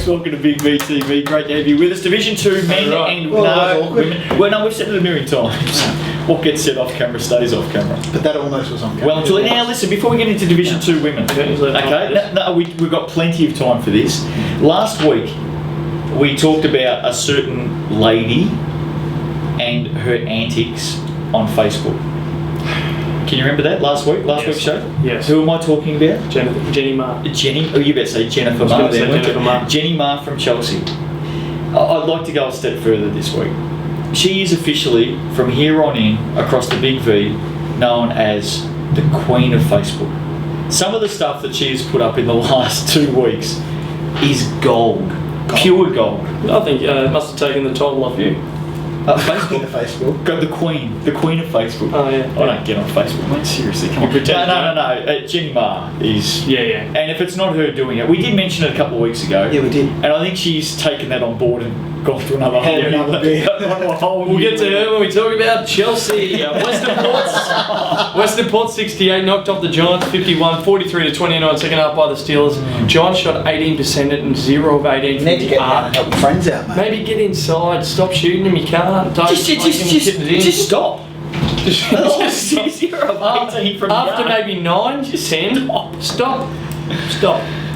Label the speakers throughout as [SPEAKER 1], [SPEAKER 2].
[SPEAKER 1] welcome to Big VTV. Great to have you with us. Division 2 men and women. Well, no, we've said it a million times. What gets said off camera stays off camera.
[SPEAKER 2] But that almost was on camera.
[SPEAKER 1] Well, Julie, now listen, before we get into Division 2 women, okay, we've got plenty of time for this. Last week, we talked about a certain lady and her antics on Facebook. Can you remember that last week's show?
[SPEAKER 3] Yes.
[SPEAKER 1] Who am I talking about?
[SPEAKER 3] Jenny Marr.
[SPEAKER 1] Jenny? Oh, you better say Jennifer Marr. Jenny Marr from Chelsea. I'd like to go a step further this week. She is officially, from here on in, across the Big V, known as the Queen of Facebook. Some of the stuff that she has put up in the last 2 weeks is gold. Pure gold.
[SPEAKER 3] I think it must have taken the title off you.
[SPEAKER 2] Facebook.
[SPEAKER 1] Go the Queen of Facebook.
[SPEAKER 3] Oh yeah.
[SPEAKER 1] I don't get on Facebook, mate. Seriously, come on. No. Jenny Marr is.
[SPEAKER 3] Yeah.
[SPEAKER 1] And if it's not her doing it, we did mention it a couple of weeks ago.
[SPEAKER 2] Yeah, we did.
[SPEAKER 1] And I think she's taken that on board and gone through another whole.
[SPEAKER 3] We'll get to her when we talk about Chelsea. Western Port 68 knocked off the Giants 51, 43-29 second half by the Steelers. Giants shot 18% and 0 of 18 from
[SPEAKER 2] Need to
[SPEAKER 3] the
[SPEAKER 2] get down
[SPEAKER 3] arc.
[SPEAKER 2] and help friends out, mate.
[SPEAKER 3] Maybe get inside. Stop shooting them. You can't. Don't
[SPEAKER 1] Just stop.
[SPEAKER 3] Just
[SPEAKER 1] 0 of 18 from the
[SPEAKER 3] After
[SPEAKER 1] arc.
[SPEAKER 3] maybe 9, 10, stop.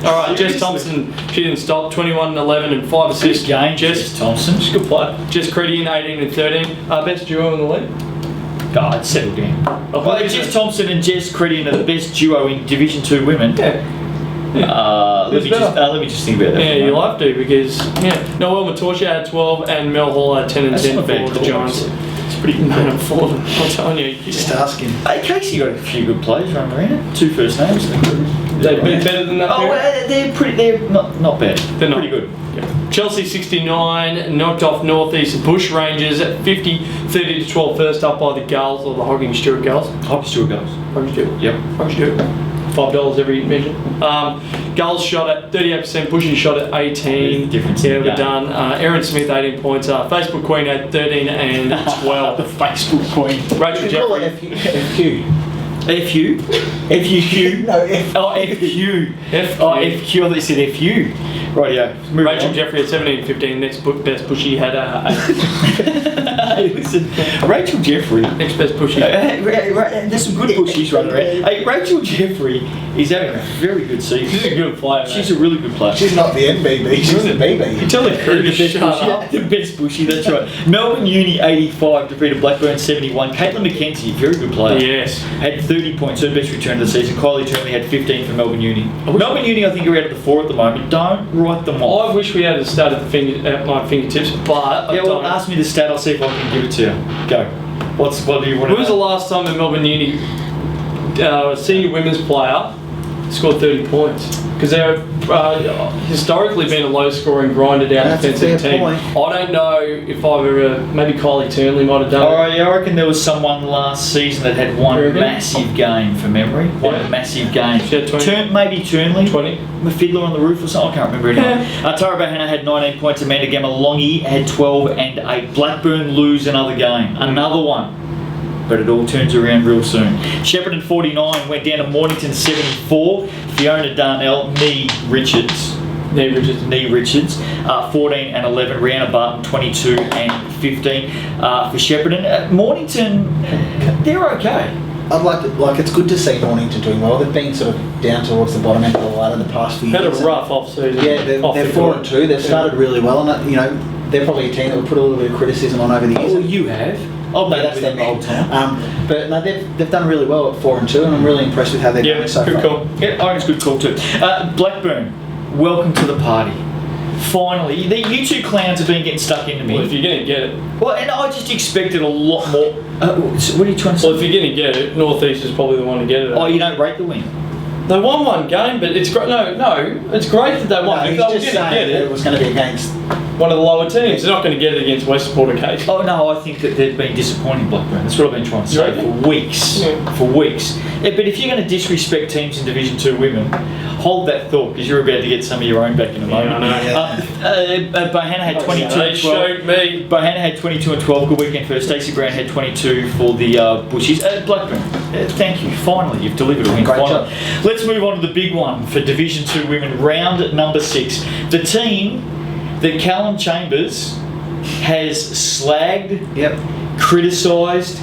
[SPEAKER 3] All right, Jess Thompson, she didn't stop. 21-11 and 5 assists.
[SPEAKER 1] Good game, Jess Thompson. She's a good player.
[SPEAKER 3] Jess Credian, 18 and 13. Best duo in the league.
[SPEAKER 1] God, settle down. Well, Jess Thompson and Jess Credian are the best duo in Division 2 women. Let me just think about that.
[SPEAKER 3] Yeah, you'll have to because Noel Matorcia had 12 and Mel Hall had 10 and 10 for the Giants.
[SPEAKER 1] It's pretty good.
[SPEAKER 3] Man, I'm full of them. I'm telling you.
[SPEAKER 2] Just asking.
[SPEAKER 1] Hey, Casey got a few good players running around. 2 first names.
[SPEAKER 3] They've been better than that.
[SPEAKER 1] They're not bad.
[SPEAKER 3] They're not.
[SPEAKER 1] Pretty good.
[SPEAKER 3] Yeah. Chelsea 69 knocked off Northeast Bush Rangers at 50-30-12 first up by the Gulls or the Hogging Stewart Gulls.
[SPEAKER 1] Hoppy Stewart goes.
[SPEAKER 3] Hogging Stewart.
[SPEAKER 1] Yep.
[SPEAKER 3] Hogging Stewart. $5 every measure. Gulls shot at 38%, Bushy shot at 18.
[SPEAKER 1] Difference.
[SPEAKER 3] Yeah, we're done. Aaron Smith 18 points. Facebook Queen had 13 and 12.
[SPEAKER 1] The Facebook Queen.
[SPEAKER 3] Rachel
[SPEAKER 2] Call it
[SPEAKER 3] Jeffrey.
[SPEAKER 2] FQ.
[SPEAKER 1] FU? FUQ?
[SPEAKER 2] No, F.
[SPEAKER 1] Oh, FQ.
[SPEAKER 3] FQ.
[SPEAKER 1] Oh, FQ. I thought you said FU. Right, yeah.
[SPEAKER 3] Rachel Jeffrey at 17 and 15. Next best Bushy had 8.
[SPEAKER 1] Hey, listen, Rachel Jeffrey.
[SPEAKER 3] Next best Bushy.
[SPEAKER 1] There's some good bushies running around. Hey, Rachel Jeffrey is having a very good season.
[SPEAKER 3] She's a good player.
[SPEAKER 1] She's a really good player.
[SPEAKER 2] She's not the NBB, she's the BB.
[SPEAKER 3] You tell the crew to
[SPEAKER 1] The best
[SPEAKER 3] shut
[SPEAKER 1] bushy.
[SPEAKER 3] up.
[SPEAKER 1] The best bushy, that's right. Melbourne Uni 85 defeated Blackburn 71. Caitlin McKenzie, very good player.
[SPEAKER 3] Yes.
[SPEAKER 1] Had 30 points, her best return of the season. Kylie Turnley had 15 for Melbourne Uni. Melbourne Uni, I think, are out of the 4 at the moment. Don't write them off.
[SPEAKER 3] I wish we had a stat at my fingertips, but I
[SPEAKER 1] Yeah, well,
[SPEAKER 3] don't.
[SPEAKER 1] ask me the stat. I'll see if I can give it to you. Go. What do you want to
[SPEAKER 3] When was the last time a Melbourne Uni senior women's player scored 30 points? Because they're historically been a low-scoring, grinded-out
[SPEAKER 2] That's a
[SPEAKER 3] defensive
[SPEAKER 2] fair
[SPEAKER 3] team.
[SPEAKER 2] point.
[SPEAKER 3] I don't know if I've ever. Maybe Kylie Turnley might have done
[SPEAKER 1] All
[SPEAKER 3] it.
[SPEAKER 1] right, yeah, I reckon there was someone last season that had one
[SPEAKER 3] Really?
[SPEAKER 1] massive game for memory. One
[SPEAKER 3] Yeah.
[SPEAKER 1] massive game.
[SPEAKER 3] She had 20.
[SPEAKER 1] Maybe Turnley.
[SPEAKER 3] 20.
[SPEAKER 1] The Fiddler on the Roof or something. I can't remember anymore. Tara Bahana had 19 points. Amanda Gamalongi had 12 and 8. Blackburn lose another game. Another one. But it all turns around real soon. Shepparton 49 went down to Mornington 74. Fiona Darnell, Knee Richards, 14 and 11. Rihanna Barton 22 and 15 for Shepparton. Mornington, they're okay.
[SPEAKER 2] I'd like it's good to see Mornington doing well. They've been sort of down towards the bottom end of the ladder the past few
[SPEAKER 3] Had a
[SPEAKER 2] years.
[SPEAKER 3] rough off-season.
[SPEAKER 2] Yeah, they're 4 and 2. They've started really well, and they're probably a team that we put a little bit of criticism on over the years.
[SPEAKER 1] Oh, you have. Oh,
[SPEAKER 2] No, that's their old time. But no, they've done really well at 4 and 2, and I'm really impressed with how they're going so
[SPEAKER 3] good
[SPEAKER 2] far.
[SPEAKER 3] call.
[SPEAKER 1] Yeah, I think it's a good call too. Blackburn, welcome to the party. Finally, you two clowns have been getting stuck into me.
[SPEAKER 3] Well, if you're going to get it.
[SPEAKER 1] Well, and I just expected a lot more. So what are you trying to say?
[SPEAKER 3] Well, if you're going to get it, Northeast is probably the one to get it.
[SPEAKER 1] Oh, you don't rate the win?
[SPEAKER 3] They won one game, but it's great. No, it's great that they won.
[SPEAKER 2] No,
[SPEAKER 3] If
[SPEAKER 2] he's
[SPEAKER 3] they were
[SPEAKER 2] just
[SPEAKER 3] going to
[SPEAKER 2] saying
[SPEAKER 3] get
[SPEAKER 2] that
[SPEAKER 3] it,
[SPEAKER 2] it was going to be against.
[SPEAKER 3] one of the lower teams. They're not going to get it against Westport or Case.
[SPEAKER 1] Oh no, I think that they've been disappointing Blackburn. That's what I've been trying to say for weeks.
[SPEAKER 3] Yeah.
[SPEAKER 1] For weeks. Yeah, but if you're going to disrespect teams in Division 2 women, hold that thought because you're about to get some of your own back in a moment.
[SPEAKER 3] I know.
[SPEAKER 1] Bohanna had 22
[SPEAKER 3] They
[SPEAKER 1] and 12.
[SPEAKER 3] showed me.
[SPEAKER 1] Bohanna had 22 and 12. Good weekend for her. Stacey Brown had 22 for the Bushies. Blackburn. Thank you. Finally, you've delivered a win.
[SPEAKER 2] Great
[SPEAKER 1] Finally.
[SPEAKER 2] job.
[SPEAKER 1] Let's move on to the big one for Division 2 women, round number 6. The team that Callum Chambers has slagged,
[SPEAKER 2] Yep.
[SPEAKER 1] criticised,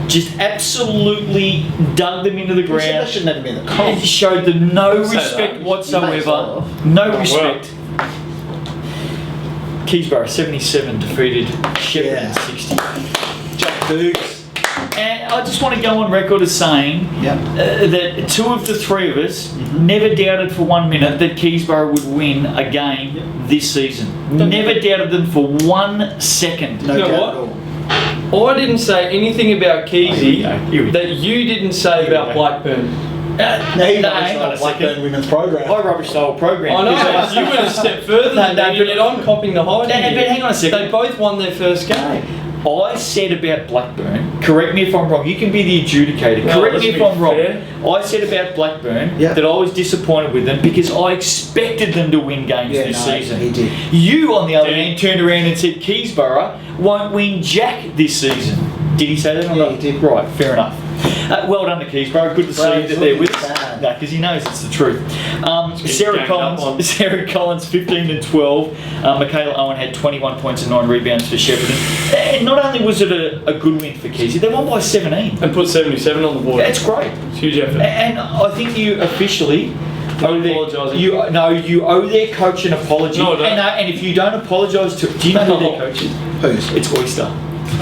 [SPEAKER 1] just absolutely dug them into the
[SPEAKER 2] You said that
[SPEAKER 1] ground.
[SPEAKER 2] shouldn't have been the
[SPEAKER 1] And
[SPEAKER 2] comp.
[SPEAKER 1] showed them no
[SPEAKER 3] Say
[SPEAKER 1] respect
[SPEAKER 3] that.
[SPEAKER 2] You may
[SPEAKER 1] whatsoever.
[SPEAKER 2] as
[SPEAKER 1] No
[SPEAKER 3] well.
[SPEAKER 1] respect. Keysborough 77 defeated Shepparton
[SPEAKER 2] Yeah.
[SPEAKER 1] 60.
[SPEAKER 2] Jack Boogs.
[SPEAKER 1] And I just want to go on record as saying
[SPEAKER 2] Yep.
[SPEAKER 1] that two of the three of us
[SPEAKER 2] Mm-hmm.
[SPEAKER 1] never doubted for 1 minute that Keysborough would win a game this season. Never doubted them for 1 second.
[SPEAKER 2] No
[SPEAKER 3] You know
[SPEAKER 2] doubt
[SPEAKER 3] what?
[SPEAKER 2] at all.
[SPEAKER 3] I didn't say anything about Keezy
[SPEAKER 1] Here we go.
[SPEAKER 3] that you didn't say
[SPEAKER 1] Here we
[SPEAKER 3] about
[SPEAKER 1] go.
[SPEAKER 3] Blackburn.
[SPEAKER 2] Now he
[SPEAKER 1] no,
[SPEAKER 2] knows
[SPEAKER 1] hang on a
[SPEAKER 2] the Blackburn
[SPEAKER 1] second.
[SPEAKER 2] women's program.
[SPEAKER 1] I rubbish the whole program.
[SPEAKER 3] I know,
[SPEAKER 1] Because
[SPEAKER 3] you went a step further
[SPEAKER 1] No,
[SPEAKER 3] than
[SPEAKER 1] no,
[SPEAKER 3] me,
[SPEAKER 1] but-
[SPEAKER 3] and I'm copying the high.
[SPEAKER 1] But hang on a second.
[SPEAKER 3] They both won their first game.
[SPEAKER 1] I said about Blackburn, correct me if I'm wrong, you can be the adjudicator,
[SPEAKER 3] No,
[SPEAKER 1] correct
[SPEAKER 3] let's
[SPEAKER 1] me if
[SPEAKER 3] be
[SPEAKER 1] I'm wrong.
[SPEAKER 3] fair.
[SPEAKER 1] I said about Blackburn
[SPEAKER 2] Yeah.
[SPEAKER 1] that I was disappointed with them because I expected them to win games
[SPEAKER 2] Yeah,
[SPEAKER 1] this
[SPEAKER 2] no,
[SPEAKER 1] season.
[SPEAKER 2] he did.
[SPEAKER 1] You, on the other
[SPEAKER 3] Did he?
[SPEAKER 1] hand, turned around and said Keysborough won't win jack this season. Did he say that or
[SPEAKER 2] Yeah,
[SPEAKER 1] not?
[SPEAKER 2] he did.
[SPEAKER 1] Right, fair enough. Well done to Keysborough. Good to
[SPEAKER 2] Well,
[SPEAKER 1] see
[SPEAKER 2] he's
[SPEAKER 1] that they're with
[SPEAKER 2] looking
[SPEAKER 1] us.
[SPEAKER 2] sad.
[SPEAKER 1] No, because he knows it's the truth. Sarah
[SPEAKER 3] ganged up on.
[SPEAKER 1] Collins, Sarah Collins, 15 and 12. Michaela Owen had 21 points and 9 rebounds for Shepparton. And not only was it a good win for Keysy, they won by 17.
[SPEAKER 3] And put 77 on the board.
[SPEAKER 1] That's great.
[SPEAKER 3] It's a huge effort.
[SPEAKER 1] And I think you officially
[SPEAKER 3] No
[SPEAKER 1] owe their,
[SPEAKER 3] apologising.
[SPEAKER 1] you owe their coach an apology.
[SPEAKER 3] No, I don't.
[SPEAKER 1] And if you don't apologise to, do you know who their coach is?
[SPEAKER 2] Who's?
[SPEAKER 1] It's Oyster.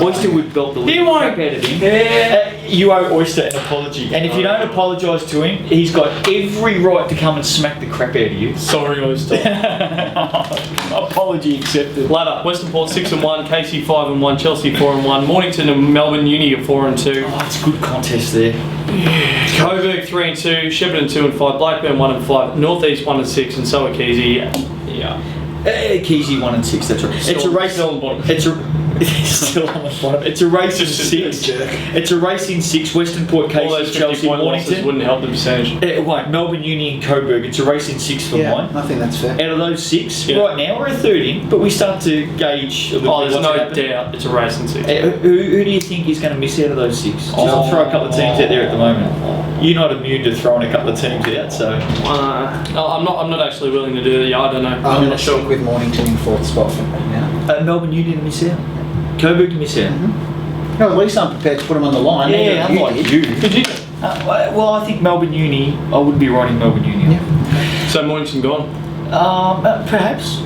[SPEAKER 1] Oyster would belt the
[SPEAKER 3] He
[SPEAKER 1] living
[SPEAKER 3] won't.
[SPEAKER 1] crap out of him.
[SPEAKER 3] Yeah.
[SPEAKER 1] You owe Oyster an apology, and if you don't apologise to him, he's got every right to come and smack the crap out of you.
[SPEAKER 3] Sorry, Oyster.
[SPEAKER 1] Apology accepted.
[SPEAKER 3] Ladder. Western Port 6 and 1, KC 5 and 1, Chelsea 4 and 1, Mornington and Melbourne Uni are 4 and 2.
[SPEAKER 1] Oh, it's a good contest there.
[SPEAKER 3] Coburg 3 and 2, Shepparton 2 and 5, Blackburn 1 and 5, Northeast 1 and 6, and so are Keezy. Yeah.
[SPEAKER 1] Keezy 1 and 6. That's right. It's a
[SPEAKER 3] Still-
[SPEAKER 1] race.
[SPEAKER 3] still on the bottom.
[SPEAKER 1] It's a. It's still on the bottom. It's a race in
[SPEAKER 3] Just a
[SPEAKER 1] 6.
[SPEAKER 2] jerk.
[SPEAKER 1] It's a race in 6. Western Port,
[SPEAKER 3] All those
[SPEAKER 1] KC,
[SPEAKER 3] 50
[SPEAKER 1] Chelsea,
[SPEAKER 3] point losses
[SPEAKER 1] Mornington.
[SPEAKER 3] wouldn't help the percentage.
[SPEAKER 1] It won't. Melbourne Uni and Coburg. It's a race in 6 for
[SPEAKER 2] Yeah,
[SPEAKER 1] mine.
[SPEAKER 2] I think that's fair.
[SPEAKER 1] Out of those 6,
[SPEAKER 3] Yeah.
[SPEAKER 1] right now we're a third in, but we start to gauge a little
[SPEAKER 3] Oh,
[SPEAKER 1] bit
[SPEAKER 3] there's
[SPEAKER 1] what's
[SPEAKER 3] no
[SPEAKER 1] happening.
[SPEAKER 3] doubt it's a race in 6.
[SPEAKER 1] Who do you think is going to miss out of those 6? Just I'll throw a couple of teams out there at the moment. You're not immune to throwing a couple of teams out, so
[SPEAKER 3] No, I'm not actually willing to do that. Yeah, I don't know.
[SPEAKER 2] I'm
[SPEAKER 3] I'm
[SPEAKER 2] going
[SPEAKER 3] not
[SPEAKER 2] to
[SPEAKER 3] sure.
[SPEAKER 2] stick with Mornington in 4th spot for right now.
[SPEAKER 1] Melbourne Uni didn't miss out. Coburg didn't miss out.
[SPEAKER 2] No, at least I'm prepared to put them on the line.
[SPEAKER 1] Yeah,
[SPEAKER 2] Neither of
[SPEAKER 1] unlike
[SPEAKER 2] did.
[SPEAKER 1] you.
[SPEAKER 3] Did you?
[SPEAKER 1] Well, I think Melbourne Uni. I would be writing Melbourne Uni.
[SPEAKER 2] Yeah.
[SPEAKER 3] So Mornington gone.
[SPEAKER 1] Perhaps.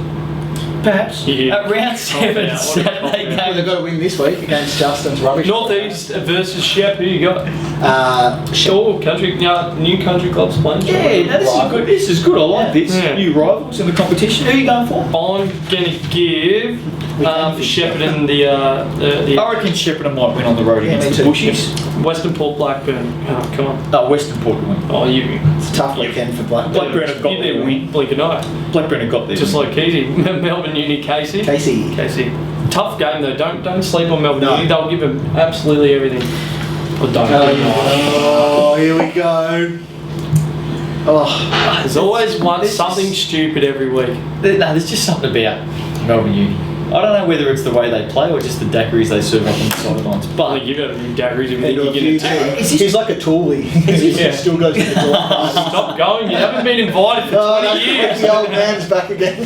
[SPEAKER 3] Yeah.
[SPEAKER 1] Round 7
[SPEAKER 3] yeah,
[SPEAKER 1] Saturday
[SPEAKER 2] Well, they've
[SPEAKER 1] game.
[SPEAKER 2] got to win this week against Justin's rubbish.
[SPEAKER 3] Northeast versus Shep. Who you got?
[SPEAKER 2] Shep.
[SPEAKER 3] Oh, new country clubs playing.
[SPEAKER 1] Yeah, no, this is good. This is good. I like this.
[SPEAKER 3] Yeah.
[SPEAKER 1] New rivals in the competition. Who are you going for?
[SPEAKER 3] I'm gonna give for Shepparton the
[SPEAKER 1] I reckon Shepparton might win on the road
[SPEAKER 2] Yeah,
[SPEAKER 1] against
[SPEAKER 2] me
[SPEAKER 1] the
[SPEAKER 2] too.
[SPEAKER 1] Bushies.
[SPEAKER 3] Western Port Blackburn. Oh, come on.
[SPEAKER 1] No, Western Port will win.
[SPEAKER 3] Oh, you.
[SPEAKER 2] It's a tough weekend for Blackburn.
[SPEAKER 1] Blackburn have got
[SPEAKER 3] you
[SPEAKER 1] their
[SPEAKER 3] didn't
[SPEAKER 1] win.
[SPEAKER 3] blink an eye.
[SPEAKER 1] Blackburn have got their
[SPEAKER 3] Just
[SPEAKER 1] win.
[SPEAKER 3] like Keezy. Melbourne Uni, Casey.
[SPEAKER 2] Casey.
[SPEAKER 3] Tough game though. Don't sleep on Melbourne
[SPEAKER 2] No.
[SPEAKER 3] Uni. They'll give them absolutely everything. Or don't.
[SPEAKER 2] Oh, here we go. Oh,
[SPEAKER 3] There's always
[SPEAKER 1] This is-
[SPEAKER 3] something stupid every week.
[SPEAKER 1] No, there's just something about Melbourne Uni. I don't know whether it's the way they play or just the daiquiris they serve up on the sidelines.
[SPEAKER 3] I
[SPEAKER 1] But
[SPEAKER 3] think you got a few daiquiris if
[SPEAKER 2] they
[SPEAKER 3] you
[SPEAKER 2] do a
[SPEAKER 3] get
[SPEAKER 2] few
[SPEAKER 3] it too.
[SPEAKER 1] Is this-
[SPEAKER 2] He's like a toolie.
[SPEAKER 3] Yeah.
[SPEAKER 2] He still goes to the door.
[SPEAKER 3] Stop going. You haven't been invited for
[SPEAKER 2] Oh,
[SPEAKER 3] 20 years.
[SPEAKER 2] the old man's back again.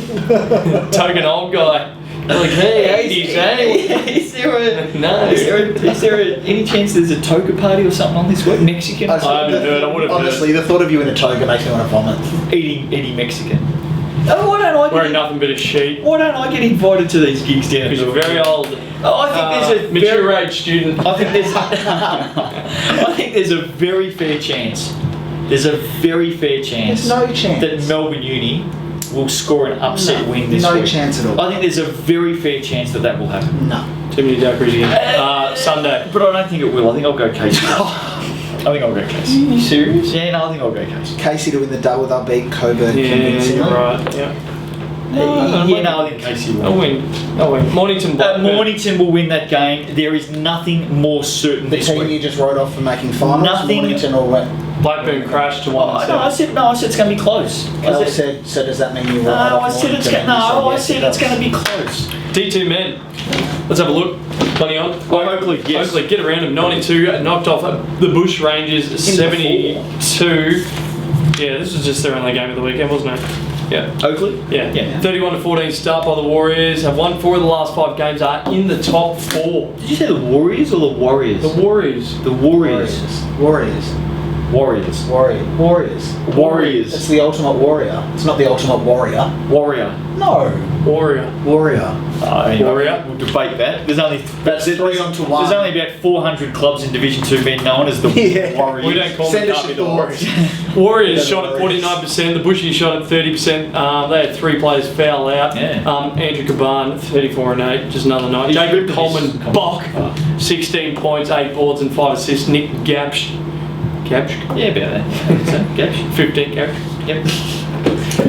[SPEAKER 3] Token old guy. Like, hey, 80s, eh?
[SPEAKER 1] is there a
[SPEAKER 3] No.
[SPEAKER 1] is there any chance there's a toga party or something on this week? Mexican
[SPEAKER 3] I haven't heard, I would've heard.
[SPEAKER 2] Honestly, the thought of you in a toga makes me want to vomit.
[SPEAKER 1] eating Mexican. Oh, why don't I
[SPEAKER 3] Wearing
[SPEAKER 1] get
[SPEAKER 3] nothing but a sheet.
[SPEAKER 1] why don't I get invited to these gigs down?
[SPEAKER 3] Because you're
[SPEAKER 1] at
[SPEAKER 3] very old.
[SPEAKER 1] Oh, I think there's a
[SPEAKER 3] mature
[SPEAKER 1] very,
[SPEAKER 3] age student.
[SPEAKER 1] I think there's I think there's a very fair chance. There's a very fair chance.
[SPEAKER 2] There's no chance.
[SPEAKER 1] that Melbourne Uni will score an upset
[SPEAKER 2] No,
[SPEAKER 1] win this
[SPEAKER 2] no
[SPEAKER 1] week.
[SPEAKER 2] chance at all.
[SPEAKER 1] I think there's a very fair chance that will happen.
[SPEAKER 2] No.
[SPEAKER 3] Too many daiquiris again. Sunday.
[SPEAKER 1] But I don't think it will. I think I'll go Casey. I think I'll go Casey.
[SPEAKER 3] You serious?
[SPEAKER 1] Yeah, no, I think I'll go Casey.
[SPEAKER 2] Casey to win the double, they'll beat Coburg
[SPEAKER 3] Yeah,
[SPEAKER 2] convincingly.
[SPEAKER 3] you're right. Yeah.
[SPEAKER 1] Yeah, no, I think Casey will.
[SPEAKER 3] I'll win. Mornington Blackburn.
[SPEAKER 1] Mornington will win that game. There is nothing more certain
[SPEAKER 2] The
[SPEAKER 1] this
[SPEAKER 2] team
[SPEAKER 1] week.
[SPEAKER 2] you just wrote off for making finals,
[SPEAKER 1] Nothing-
[SPEAKER 2] Mornington or what?
[SPEAKER 3] Blackburn crashed to 1
[SPEAKER 1] Oh,
[SPEAKER 3] and
[SPEAKER 1] no, I
[SPEAKER 3] 7.
[SPEAKER 1] said it's going to be close.
[SPEAKER 2] Cal said, so does that mean you wrote
[SPEAKER 1] No,
[SPEAKER 2] off
[SPEAKER 1] I said it's
[SPEAKER 2] Mornington?
[SPEAKER 1] going. No, I
[SPEAKER 2] Yes,
[SPEAKER 1] said
[SPEAKER 2] it
[SPEAKER 1] it's
[SPEAKER 2] does.
[SPEAKER 1] going to be close.
[SPEAKER 3] D2 men. Let's have a look. Plenty on.
[SPEAKER 1] Oakley, yes.
[SPEAKER 3] Oakley, get around him. 92, knocked off the Bush Rangers, 72. Yeah, this was just their only game of the weekend, wasn't it? Yeah.
[SPEAKER 1] Oakley?
[SPEAKER 3] Yeah.
[SPEAKER 1] Yeah.
[SPEAKER 3] 31-14 start by the Warriors. Have won 4 of the last 5 games. Are in the top 4.
[SPEAKER 1] Did you say the Warriors or the Warriors?
[SPEAKER 3] The Warriors.
[SPEAKER 1] The Warriors.
[SPEAKER 2] Warriors.
[SPEAKER 1] Warriors.
[SPEAKER 2] Warriors.
[SPEAKER 1] Warriors.
[SPEAKER 2] It's the ultimate warrior. It's not the ultimate warrior.
[SPEAKER 1] Warrior.
[SPEAKER 2] No.
[SPEAKER 3] Warrior.
[SPEAKER 2] Warrior.
[SPEAKER 1] Anyway,
[SPEAKER 3] Warrior.
[SPEAKER 1] We'll debate that. There's only
[SPEAKER 2] That's 3-on-1.
[SPEAKER 1] There's only about 400 clubs in Division 2 men known as the
[SPEAKER 2] Yeah.
[SPEAKER 1] Warriors.
[SPEAKER 3] We don't call
[SPEAKER 2] Send
[SPEAKER 3] them
[SPEAKER 2] us
[SPEAKER 3] Derby
[SPEAKER 2] your
[SPEAKER 3] the
[SPEAKER 2] thoughts.
[SPEAKER 3] Warriors. Warriors
[SPEAKER 2] Yeah,
[SPEAKER 3] shot
[SPEAKER 2] the
[SPEAKER 3] at
[SPEAKER 2] Warriors.
[SPEAKER 3] 49%. The Bushies shot at 30%. They had 3 players foul out.
[SPEAKER 1] Yeah.
[SPEAKER 3] Andrew Caban, 34 and 8, just another night.
[SPEAKER 1] He's
[SPEAKER 3] Jacob
[SPEAKER 1] good for
[SPEAKER 3] Coleman,
[SPEAKER 1] this.
[SPEAKER 3] Bach, 16 points, 8 boards and 5 assists. Nick Gapsch. Gapsch?
[SPEAKER 1] Yeah, about that. Gash.
[SPEAKER 3] 15 Gapsch.
[SPEAKER 1] Yep.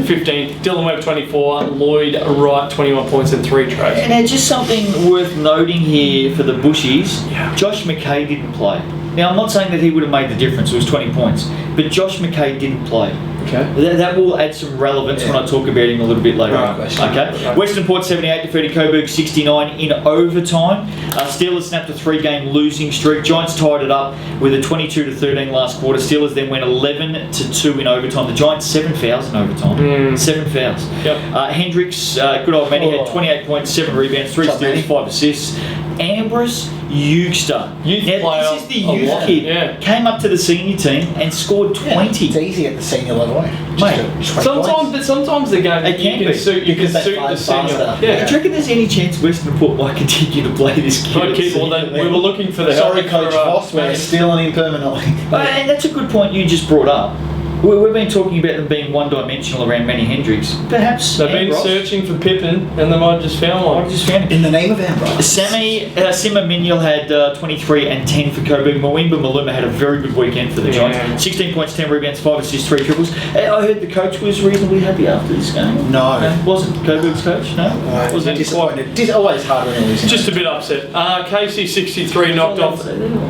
[SPEAKER 3] 15. Dylan Webb, 24. Lloyd Wright, 21 points and 3 tries.
[SPEAKER 1] And now, just something worth noting here for the Bushies.
[SPEAKER 3] Yeah.
[SPEAKER 1] Josh McKay didn't play. Now, I'm not saying that he would have made the difference. It was 20 points. But Josh McKay didn't play.
[SPEAKER 3] Okay.
[SPEAKER 1] That will add some relevance when I talk about him a little bit later on.
[SPEAKER 2] Right.
[SPEAKER 1] Okay.
[SPEAKER 3] Right.
[SPEAKER 1] Western Port 78 defeated Coburg 69 in overtime. Steelers snapped a 3-game losing streak. Giants tied it up with a 22-13 last quarter. Steelers then went 11-2 in overtime. The Giants 7 fouls in overtime. 7 fouls.
[SPEAKER 3] Yep.
[SPEAKER 1] Hendricks, good old Manny, had 28 points, 7 rebounds, 3
[SPEAKER 2] Top
[SPEAKER 1] steals,
[SPEAKER 2] Manny.
[SPEAKER 1] 5 assists. Ambrose Eugster.
[SPEAKER 3] Youth
[SPEAKER 1] now,
[SPEAKER 3] player
[SPEAKER 1] this is the
[SPEAKER 3] of
[SPEAKER 1] youth
[SPEAKER 3] one,
[SPEAKER 1] kid.
[SPEAKER 3] yeah.
[SPEAKER 1] Came up to the senior team and scored 20.
[SPEAKER 2] It's easy at the senior level, eh?
[SPEAKER 1] Mate,
[SPEAKER 3] Sometimes the game
[SPEAKER 1] It can
[SPEAKER 3] you
[SPEAKER 1] be,
[SPEAKER 3] can suit
[SPEAKER 2] because they
[SPEAKER 3] the
[SPEAKER 2] fight
[SPEAKER 3] senior.
[SPEAKER 2] faster.
[SPEAKER 1] Do
[SPEAKER 3] Yeah.
[SPEAKER 1] you reckon there's any chance Western Port might continue to play this kid?
[SPEAKER 3] Right, Keith, well, we were looking for the help.
[SPEAKER 2] Sorry, Coach Voss, we're stealing him permanently.
[SPEAKER 1] And that's a good point you just brought up. We've been talking about them being one-dimensional around Manny Hendricks. Perhaps
[SPEAKER 3] They've been
[SPEAKER 1] Ambrose.
[SPEAKER 3] searching for Pippin and they might have just found
[SPEAKER 1] I
[SPEAKER 3] one.
[SPEAKER 1] just found him.
[SPEAKER 2] In the name of Ambrose.
[SPEAKER 1] Sima Miniel had 23 and 10 for Coburg. Mwimba Maluma had a very good weekend for the
[SPEAKER 3] Yeah.
[SPEAKER 1] Giants. 16 points, 10 rebounds, 5 assists, 3 triples. I heard the coach was reasonably happy after this game.
[SPEAKER 2] No.
[SPEAKER 1] Wasn't Coburg's coach? No?
[SPEAKER 2] Was
[SPEAKER 1] Wasn't
[SPEAKER 2] disappointed. Always hard when you're losing.
[SPEAKER 3] Just a bit upset. KC63 knocked off.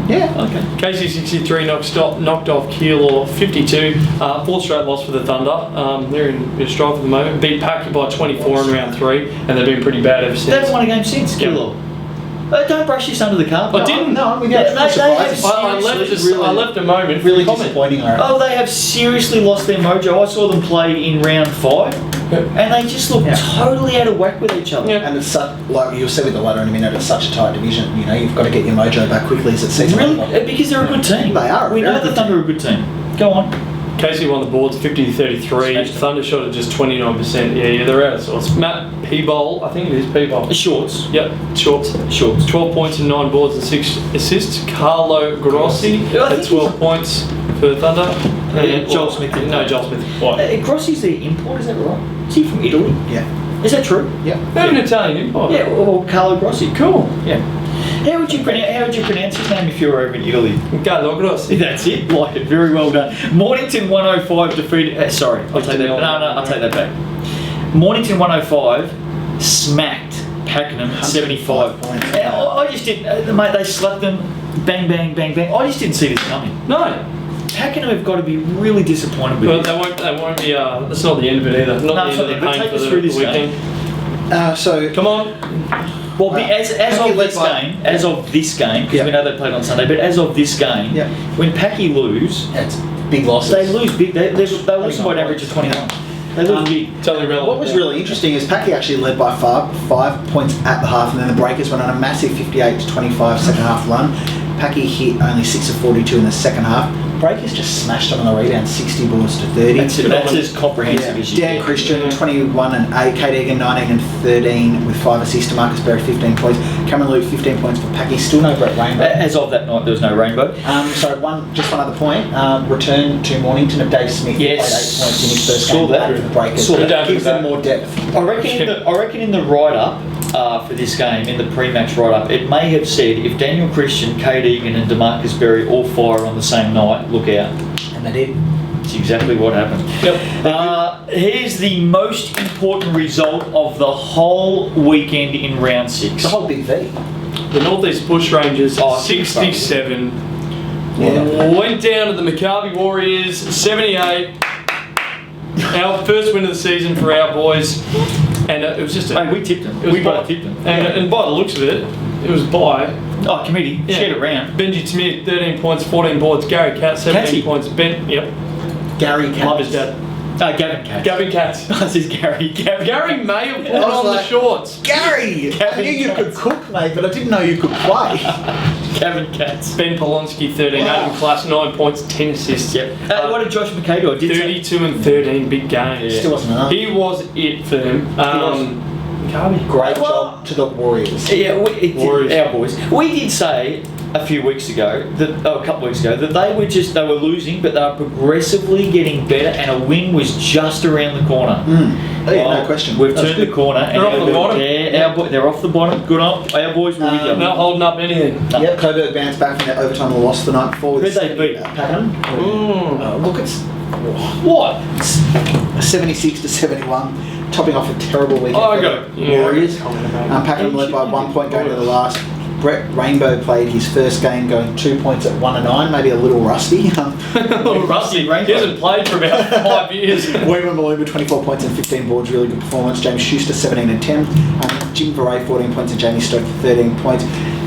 [SPEAKER 2] Yeah.
[SPEAKER 1] Okay.
[SPEAKER 3] KC63 knocked off Keilor 52. 4th straight loss for the Thunder. They're in strife at the moment. Beat Packy by 24 in round 3, and they've been pretty bad ever
[SPEAKER 1] They
[SPEAKER 3] since.
[SPEAKER 1] haven't won a game since,
[SPEAKER 3] Yeah.
[SPEAKER 1] Kilo. Don't brush this under the carpet.
[SPEAKER 3] I didn't.
[SPEAKER 2] No, we
[SPEAKER 1] Yeah,
[SPEAKER 2] got
[SPEAKER 1] they
[SPEAKER 2] surprises.
[SPEAKER 3] I left a moment.
[SPEAKER 2] Really
[SPEAKER 3] for comment.
[SPEAKER 2] disappointing, I reckon.
[SPEAKER 1] Oh, they have seriously lost their mojo. I saw them play in round 5, and they just look totally out of whack with each other.
[SPEAKER 3] Yeah.
[SPEAKER 2] And it's such, like you'll see with the ladder in a minute, it's such a tight division. You know, you've got to get your mojo back quickly as it season
[SPEAKER 1] Really?
[SPEAKER 2] on.
[SPEAKER 1] Because they're a good team.
[SPEAKER 2] They are a
[SPEAKER 1] We
[SPEAKER 2] very
[SPEAKER 1] know the
[SPEAKER 2] good
[SPEAKER 1] Thunder are a good team. Go on.
[SPEAKER 3] KC won the boards 50-33.
[SPEAKER 1] Smashed it.
[SPEAKER 3] Thunder shot at just 29%. Yeah, they're out of sorts. Matt Peeble, I think it is Peeble.
[SPEAKER 1] Shorts.
[SPEAKER 3] Yep, shorts. 12 points and 9 boards and 6 assists. Carlo Grossi
[SPEAKER 1] Yeah, I
[SPEAKER 3] had
[SPEAKER 1] think
[SPEAKER 3] 12 points for Thunder.
[SPEAKER 1] Joel Smith.
[SPEAKER 3] No, Joel Smith. Why?
[SPEAKER 1] Grossi's the import, is that right? Is he from Italy?
[SPEAKER 2] Yeah.
[SPEAKER 1] Is that true?
[SPEAKER 2] Yeah.
[SPEAKER 3] They're an Italian import.
[SPEAKER 1] Yeah, or Carlo Grossi. Cool. Yeah. How would you pronounce his name if you were over in Italy?
[SPEAKER 3] Carlo Grossi.
[SPEAKER 1] That's it. Like it. Very well done. Mornington 105 defeated. Sorry, I'll take that. No, I'll take that back. Mornington 105 smacked Pakenham 75
[SPEAKER 2] points.
[SPEAKER 1] I just didn't. Mate, they slapped them. Bang, bang, bang, bang. I just didn't see this coming.
[SPEAKER 3] No.
[SPEAKER 1] Pakenham have got to be really disappointed with
[SPEAKER 3] But
[SPEAKER 1] this.
[SPEAKER 3] they won't be, that's not the end of it either. Not
[SPEAKER 1] No,
[SPEAKER 3] the
[SPEAKER 1] it's
[SPEAKER 3] end
[SPEAKER 1] not
[SPEAKER 3] of
[SPEAKER 1] the
[SPEAKER 3] the
[SPEAKER 1] end, but
[SPEAKER 3] pain
[SPEAKER 1] take
[SPEAKER 3] for
[SPEAKER 1] us
[SPEAKER 3] the
[SPEAKER 1] through this
[SPEAKER 3] weekend.
[SPEAKER 2] So
[SPEAKER 3] Come on.
[SPEAKER 1] Well, as
[SPEAKER 2] Packy
[SPEAKER 1] of
[SPEAKER 2] led
[SPEAKER 1] this
[SPEAKER 2] by-
[SPEAKER 1] game, because
[SPEAKER 2] Yeah.
[SPEAKER 1] we know they played on Sunday, but as of this game,
[SPEAKER 2] Yeah.
[SPEAKER 1] when Packy lose,
[SPEAKER 2] it's big losses.
[SPEAKER 1] they lose big. They lose by an average of 21. They lose big.
[SPEAKER 3] Totally relevant.
[SPEAKER 2] What was really interesting is Packy actually led by 5 points at the half, and then the Breakers went on a massive 58-25 second half run. Packy hit only 6 of 42 in the second half. Breakers just smashed them on the rebound, 60 boards to 30.
[SPEAKER 1] That's as comprehensive as you
[SPEAKER 2] Dan
[SPEAKER 1] get.
[SPEAKER 2] Christian, 21 and 8. Kate Egan, 19 and 13 with 5 assists to Marcus Berry, 15 points. Cameron Luke, 15 points for Packy. Still no Brett Rainbow.
[SPEAKER 1] As of that night, there was no rainbow.
[SPEAKER 2] So one other point. Return to Mornington of Dave Smith. who
[SPEAKER 1] Yes.
[SPEAKER 2] played 8 points in his first
[SPEAKER 1] Saw
[SPEAKER 2] game
[SPEAKER 1] that.
[SPEAKER 2] back for the Breakers.
[SPEAKER 1] Saw that.
[SPEAKER 2] Gives them more depth.
[SPEAKER 1] I reckon in the write-up for this game, in the pre-match write-up, it may have said if Daniel Christian, Kate Egan, and DeMarcus Berry all fire on the same night, look out.
[SPEAKER 2] And they did.
[SPEAKER 1] It's exactly what happened.
[SPEAKER 3] Yep.
[SPEAKER 1] Here's the most important result of the whole weekend in round 6.
[SPEAKER 2] The whole Big V.
[SPEAKER 3] The Northeast Bush Rangers,
[SPEAKER 1] Oh,
[SPEAKER 3] 67.
[SPEAKER 2] Yeah.
[SPEAKER 3] Went down to the Maccabi Warriors, 78. Our first win of the season for our boys. And it was just
[SPEAKER 1] Mate, we tipped them.
[SPEAKER 3] It was
[SPEAKER 1] We both tipped them.
[SPEAKER 3] And by the looks of it, It was by
[SPEAKER 1] Oh, committee.
[SPEAKER 3] Yeah.
[SPEAKER 1] Shared it around.
[SPEAKER 3] Benji Smith, 13 points, 14 boards. Gary Katz, 17
[SPEAKER 1] Katzy.
[SPEAKER 3] points. Yep.
[SPEAKER 2] Gary Katz.
[SPEAKER 3] Love his dad.
[SPEAKER 1] Gavin Katz.
[SPEAKER 3] Gavin Katz.
[SPEAKER 1] This is Gary.
[SPEAKER 3] Gary may have put
[SPEAKER 2] I was
[SPEAKER 3] on the
[SPEAKER 2] like-
[SPEAKER 3] shorts.
[SPEAKER 2] Gary! I
[SPEAKER 1] Gavin
[SPEAKER 2] knew you
[SPEAKER 1] Katz.
[SPEAKER 2] could cook, mate, but I didn't know you could play.
[SPEAKER 1] Gavin Katz.
[SPEAKER 3] Ben Polonsky, 13.
[SPEAKER 2] Wow.
[SPEAKER 3] Adam Class, 9 points, 10 assists.
[SPEAKER 1] Yep. What did Josh McKay do? I did say-
[SPEAKER 3] 32 and 13, big games.
[SPEAKER 2] Still wasn't enough.
[SPEAKER 3] He was it for them. Maccabi.
[SPEAKER 2] Great
[SPEAKER 1] Well-
[SPEAKER 2] job to the Warriors.
[SPEAKER 1] Yeah,
[SPEAKER 3] Warriors.
[SPEAKER 1] our boys. We did say a few weeks ago, a couple weeks ago, that they were losing, but they were progressively getting better, and a win was just around the corner.
[SPEAKER 2] Oh, yeah,
[SPEAKER 1] Well,
[SPEAKER 2] no question.
[SPEAKER 1] We've
[SPEAKER 2] That's
[SPEAKER 1] turned
[SPEAKER 2] good.
[SPEAKER 1] the corner, and
[SPEAKER 3] They're off the bottom.
[SPEAKER 1] they're off the bottom. Good on our boys. Were with you.
[SPEAKER 3] Not holding up anything.
[SPEAKER 2] Yep, Coburg bounced back from their overtime loss the night before. with
[SPEAKER 1] Who'd they beat?
[SPEAKER 2] Pakenham. Look, it's
[SPEAKER 3] What?
[SPEAKER 2] 76 to 71, topping off a terrible weekend
[SPEAKER 3] Oh, I
[SPEAKER 2] for
[SPEAKER 3] got
[SPEAKER 2] the
[SPEAKER 3] it. Yeah.
[SPEAKER 2] Warriors. Pakenham led by 1 point going to the last. Brett Rainbow played his first game going 2 points at 1 and 9, maybe a little rusty.
[SPEAKER 3] Little Rusty. He hasn't played for about 5 years.
[SPEAKER 2] Wayman Malumba 24 points and 15 boards, really good performance. James Schuster 17 and 10. Jim Varay 14 points and Jamie Stokes 13 points.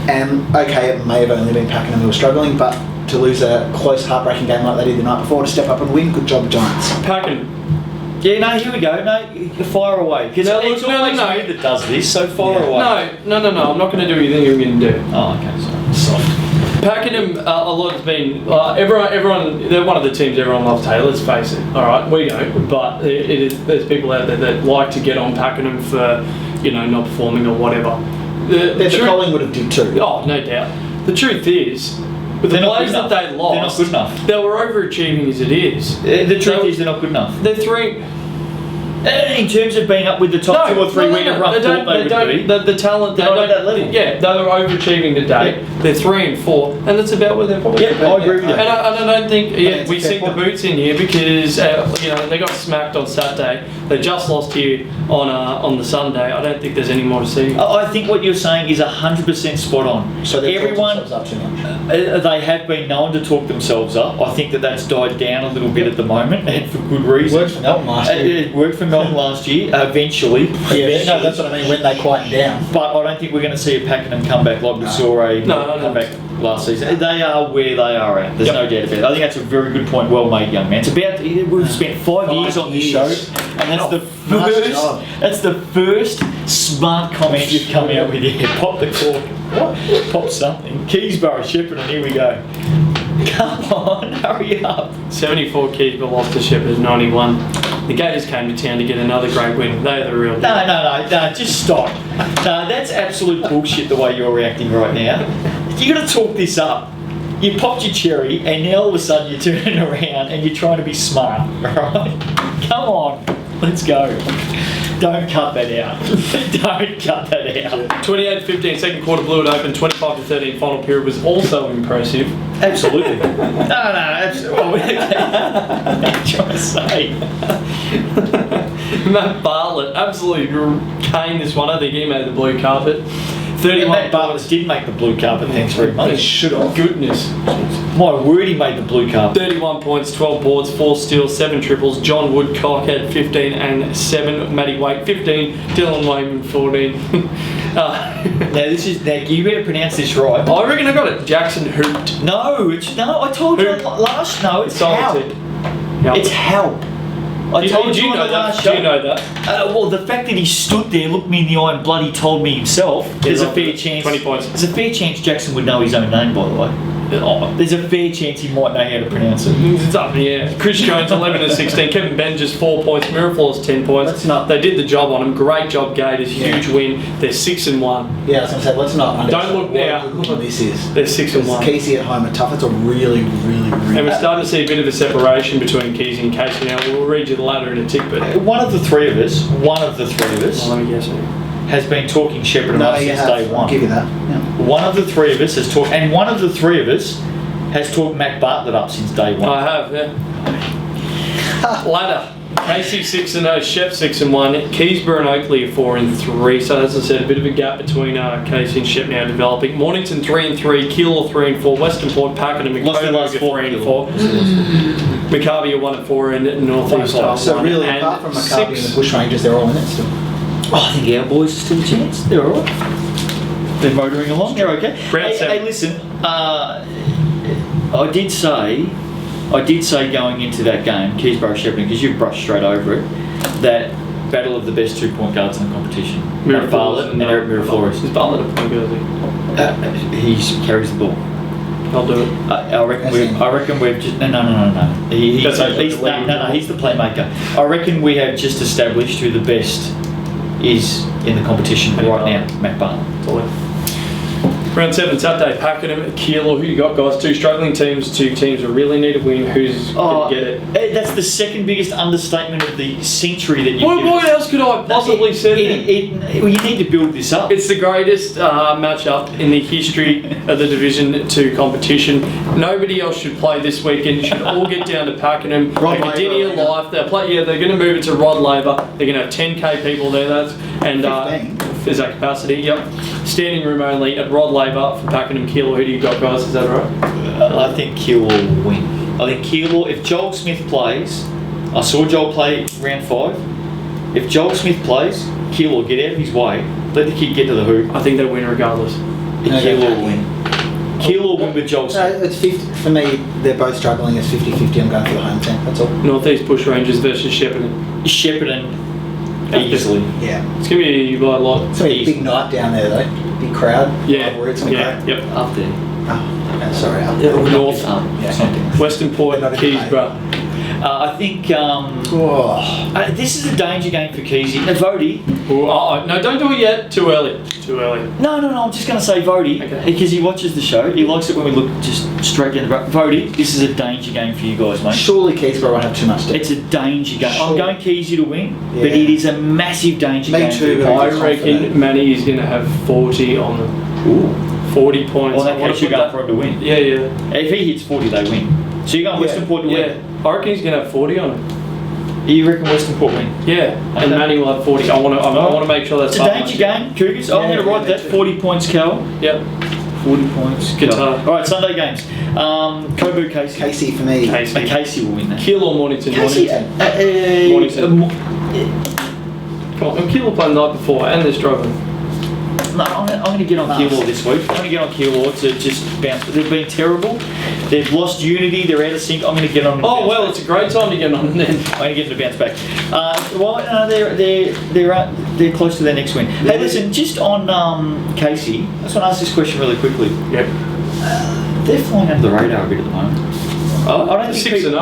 [SPEAKER 2] And okay, it may have only been Pakenham who were struggling, but to lose a close, heartbreaking game like they did the night before, to step up and win, good job, Giants.
[SPEAKER 3] Packing.
[SPEAKER 1] Yeah, no, here we go. No, fire away. Because
[SPEAKER 3] No,
[SPEAKER 1] it's
[SPEAKER 3] no,
[SPEAKER 1] always
[SPEAKER 3] no.
[SPEAKER 1] me that does this, so fire
[SPEAKER 2] Yeah.
[SPEAKER 1] away.
[SPEAKER 3] No. I'm not going to do anything you're going to do.
[SPEAKER 1] Oh, okay, sorry. Soft.
[SPEAKER 3] Pakenham, a lot has been everyone. They're one of the teams everyone loves. Taylor, let's face it. All right, we don't, but there's people out there that like to get on Pakenham for not performing or whatever.
[SPEAKER 2] The Collingwood have did too.
[SPEAKER 3] Oh, no doubt. The truth is, with the
[SPEAKER 1] They're not
[SPEAKER 3] players
[SPEAKER 1] good
[SPEAKER 3] that they
[SPEAKER 1] enough.
[SPEAKER 3] lost,
[SPEAKER 1] They're not good enough.
[SPEAKER 3] they were overachieving as it is.
[SPEAKER 1] The truth is they're not good enough.
[SPEAKER 3] They're three.
[SPEAKER 1] In terms of being up with the top 2 or 3 we have run thought they would be.
[SPEAKER 3] The talent,
[SPEAKER 1] They're not at that level.
[SPEAKER 3] Yeah, they were overachieving today.
[SPEAKER 1] Yeah.
[SPEAKER 3] They're 3 and 4, and that's about where they're probably.
[SPEAKER 1] Yeah, I agree with you.
[SPEAKER 3] And I don't think
[SPEAKER 2] it's
[SPEAKER 3] we
[SPEAKER 2] a fair
[SPEAKER 3] sink the
[SPEAKER 2] point.
[SPEAKER 3] boots in here because they got smacked on Saturday. They just lost here on the Sunday. I don't think there's any more to see.
[SPEAKER 1] I think what you're saying is 100% spot on.
[SPEAKER 2] So they've talked
[SPEAKER 1] Everyone,
[SPEAKER 2] themselves up too much.
[SPEAKER 1] they have been known to talk themselves up. I think that's died down a little bit at the moment, and for good reason.
[SPEAKER 2] Worked for Melbourne last year.
[SPEAKER 1] It worked for Melbourne last year, eventually.
[SPEAKER 2] Yeah, no, that's what I mean, when they quieten down.
[SPEAKER 1] But I don't think we're going to see a Pakenham comeback like we saw a
[SPEAKER 3] No.
[SPEAKER 1] comeback last season. They are where they are at. There's no doubt about it. I think that's a very good point. Well made, young man. It's about we've spent 5 years on this show,
[SPEAKER 2] years.
[SPEAKER 1] and that's the
[SPEAKER 2] Nice
[SPEAKER 1] first.
[SPEAKER 2] job.
[SPEAKER 1] That's the first smart comment you've come out with. Yeah, pop the cork. What? Pop something. Keysborough, Shepparton. Here we go. Come on, hurry up.
[SPEAKER 3] 74 keys, but lost to Shepherd 91. The Gators came to town to get another great win. They are the real deal.
[SPEAKER 1] No, just stop. No, that's absolute bullshit the way you're reacting right now. You got to talk this up. You popped your cherry, and now all of a sudden you're turning around and you're trying to be smart, alright? Come on, let's go. Don't cut that out. Don't cut that out.
[SPEAKER 3] 28-15, second quarter blew it open. 25-13, final period was also impressive.
[SPEAKER 1] Absolutely. No, absolutely. What are you trying to say?
[SPEAKER 3] Matt Bartlett absolutely caned this one. I think he made the blue carpet. 31
[SPEAKER 1] Matt Bartlett did make the blue carpet, thanks very
[SPEAKER 3] They
[SPEAKER 1] much.
[SPEAKER 3] should have. Goodness.
[SPEAKER 1] My word, he made the blue carpet.
[SPEAKER 3] 31 points, 12 boards, 4 steals, 7 triples. John Woodcock had 15 and 7. Matty Waite 15. Dylan Wayman 14.
[SPEAKER 1] Now you better pronounce this right.
[SPEAKER 3] I reckon I got it. Jackson Hoot.
[SPEAKER 1] No, I told you
[SPEAKER 3] Who?
[SPEAKER 1] last. No, it's
[SPEAKER 3] Solid.
[SPEAKER 1] help. It's help. I told
[SPEAKER 3] Do
[SPEAKER 1] you
[SPEAKER 3] you
[SPEAKER 1] on
[SPEAKER 3] know
[SPEAKER 1] the last
[SPEAKER 3] that? Do
[SPEAKER 1] show.
[SPEAKER 3] you know that?
[SPEAKER 1] Well, the fact that he stood there, looked me in the eye, and bloody told me himself. There's a fair chance.
[SPEAKER 3] 20 points.
[SPEAKER 1] There's a fair chance Jackson would know his own name, by the way. There's a fair chance he might know how to pronounce it.
[SPEAKER 3] It's up in the air. Chris Jones 11 and 16. Kevin Ben just 4 points. Miraflores 10 points.
[SPEAKER 2] Let's not-
[SPEAKER 3] They did the job on him. Great job, Gators. Huge win. They're 6 and 1.
[SPEAKER 2] Yeah, I was going to say, let's not
[SPEAKER 3] Don't look now.
[SPEAKER 2] what this is.
[SPEAKER 3] They're 6 and 1.
[SPEAKER 2] Casey at home are tough. It's a really, really, really...
[SPEAKER 3] And we're starting to see a bit of a separation between Keys and Casey now. We'll read you the ladder in a tick, but
[SPEAKER 1] One of the three of us
[SPEAKER 3] let me guess.
[SPEAKER 1] has been talking Shepparton
[SPEAKER 2] No,
[SPEAKER 1] up
[SPEAKER 2] you
[SPEAKER 1] since
[SPEAKER 2] have.
[SPEAKER 1] day
[SPEAKER 2] I'll
[SPEAKER 1] one.
[SPEAKER 2] give you that. Yeah.
[SPEAKER 1] One of the three of us has talked, and one of the three of us has talked Mac Bartlett up since day one.
[SPEAKER 3] I have, yeah. Ladder. Casey 6 and 0, Shep 6 and 1. Keysborough and Oakley are 4 and 3. So as I said, a bit of a gap between Casey and Shep now developing. Mornington 3 and 3, Keilor 3 and 4, Western Port, Pakenham and
[SPEAKER 1] Lost their last
[SPEAKER 3] Coburg 3 and 4. Maccabi are 1 and 4, and North East are 1.
[SPEAKER 2] So really,
[SPEAKER 3] and
[SPEAKER 2] apart from Maccabi and
[SPEAKER 3] 6.
[SPEAKER 2] the Bushrangers, they're all in it still.
[SPEAKER 1] I think our boys are still a chance. They're all right. They're motoring along. They're okay.
[SPEAKER 3] Round
[SPEAKER 1] Hey,
[SPEAKER 3] 7.
[SPEAKER 1] listen. I did say going into that game, Keysborough Shepparton, because you've brushed straight over it, that battle of the best 2-point guards in the competition. Matt Bartlett and Eric Miraflores.
[SPEAKER 3] Is Bartlett a point guard?
[SPEAKER 1] He carries the ball.
[SPEAKER 3] I'll do it.
[SPEAKER 1] I reckon we've just no. He's the playmaker. I reckon we have just established who the best is in the competition right now. Matt Bartlett.
[SPEAKER 3] Round 7, Saturday, Pakenham, Keilor. Who you got, guys? 2 struggling teams, 2 teams that really need a win. Who's going to get it?
[SPEAKER 1] That's the second biggest understatement of the century that you've
[SPEAKER 3] What else could I possibly say?
[SPEAKER 1] Well, you need to build this up.
[SPEAKER 3] It's the greatest matchup in the history of the Division 2 competition. Nobody else should play this weekend. You should all get down to Pakenham.
[SPEAKER 2] Rod
[SPEAKER 3] Make a dinner
[SPEAKER 2] Laver,
[SPEAKER 3] of your life. They're going to move it to Rod Laver. They're going to have 10k people there. Is that capacity? Yep. Standing room only at Rod Laver for Pakenham, Keilor. Who do you got, guys? Is that right?
[SPEAKER 1] I think Keilor will win. I think Keilor, if Joel Smith plays, I saw Joel play round 5. If Joel Smith plays, Keilor get out of his way. Let the kid get to the hoop.
[SPEAKER 3] I think they'll win regardless.
[SPEAKER 1] Keilor will win. Keilor will win with Joel
[SPEAKER 2] No,
[SPEAKER 1] Smith.
[SPEAKER 2] it's 50 for me. They're both struggling. It's 50-50. I'm going for the home team. That's all.
[SPEAKER 3] Northeast Bush Rangers versus Shepparton.
[SPEAKER 1] Shepparton, easily.
[SPEAKER 2] Yeah.
[SPEAKER 3] It's going to be by a lot.
[SPEAKER 2] It's gonna be a big night down there though. Big crowd.
[SPEAKER 3] Yeah.
[SPEAKER 2] It's gonna be
[SPEAKER 3] Yeah.
[SPEAKER 2] great.
[SPEAKER 3] Yep.
[SPEAKER 1] Up there.
[SPEAKER 2] Oh, okay, sorry.
[SPEAKER 3] North.
[SPEAKER 2] Yeah.
[SPEAKER 1] Something.
[SPEAKER 3] Western Port,
[SPEAKER 2] They're not in
[SPEAKER 3] Keysborough.
[SPEAKER 1] I think
[SPEAKER 2] Oh.
[SPEAKER 1] this is a danger game for Keysy. Vody.
[SPEAKER 3] No, don't do it yet. Too early.
[SPEAKER 1] No, I'm just going to say Vody,
[SPEAKER 3] Okay.
[SPEAKER 1] because he watches the show. He likes it when we look just straight down the road. Vody, this is a danger game for you guys, mate.
[SPEAKER 2] Surely Keysborough won't have too much to.
[SPEAKER 1] It's a danger game.
[SPEAKER 2] Sure.
[SPEAKER 1] I'm going Keysy to win, but
[SPEAKER 2] Yeah.
[SPEAKER 1] it is a massive danger
[SPEAKER 2] Me
[SPEAKER 1] game.
[SPEAKER 2] too,
[SPEAKER 1] for
[SPEAKER 2] but
[SPEAKER 3] I
[SPEAKER 1] Keysy.
[SPEAKER 3] reckon Manny is going to have 40 on them.
[SPEAKER 1] Ooh.
[SPEAKER 3] 40 points.
[SPEAKER 1] Well, in
[SPEAKER 3] I
[SPEAKER 1] that
[SPEAKER 3] wanna
[SPEAKER 1] case, you're
[SPEAKER 3] put
[SPEAKER 1] going
[SPEAKER 3] that-
[SPEAKER 1] for him to win.
[SPEAKER 3] Yeah.
[SPEAKER 1] If he hits 40, they win. So you're going Western Port to
[SPEAKER 3] Yeah.
[SPEAKER 1] win.
[SPEAKER 3] I reckon he's going to have 40 on him.
[SPEAKER 1] You reckon Western Port win?
[SPEAKER 3] Yeah. And
[SPEAKER 1] Okay.
[SPEAKER 3] Manny will have 40. I want to make sure that's
[SPEAKER 1] It's a danger game, Cougars. I'm
[SPEAKER 2] Yeah,
[SPEAKER 1] going to write
[SPEAKER 2] me
[SPEAKER 1] that.
[SPEAKER 2] too.
[SPEAKER 1] 40 points, Cal.
[SPEAKER 3] Yep.
[SPEAKER 1] 40 points.
[SPEAKER 3] Guitar.
[SPEAKER 1] All right, Sunday games. Coburg Casey.
[SPEAKER 2] Casey for me.
[SPEAKER 3] Casey.
[SPEAKER 1] Casey will win that.
[SPEAKER 3] Kill or Mornington?
[SPEAKER 1] Casey,
[SPEAKER 3] Mornington. Come on. Kill played the night before and they're struggling.
[SPEAKER 1] No, I'm going to get on Keilor this week. I'm going to get on Keilor to just bounce. They've been terrible. They've lost unity. They're out of sync. I'm going to get on.
[SPEAKER 3] Oh, well, it's a great time to get on then.
[SPEAKER 1] I'm going to get them to bounce back. They're close to their next win. Hey, listen, just on Casey, I just want to ask this question really quickly.
[SPEAKER 3] Yep.
[SPEAKER 1] They're flying under the radar a bit at the moment. I don't think
[SPEAKER 3] 6-0.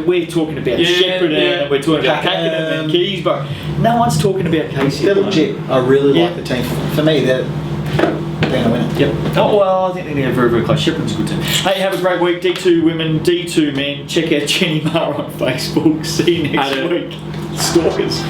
[SPEAKER 1] we're talking about Shepparton and we're talking about Pakenham and Keysborough. No one's talking about Casey.
[SPEAKER 2] They're legit. I really
[SPEAKER 1] Yeah.
[SPEAKER 2] like the team. For me, they're going to win it.
[SPEAKER 1] Yep. Oh, well, I think they're going to be very, very close. Shepparton's a good team. Hey, have a great week. D2 women, D2 men. Check out Jenny Marr on Facebook. See you next
[SPEAKER 3] Add it.
[SPEAKER 1] week. Stalkers.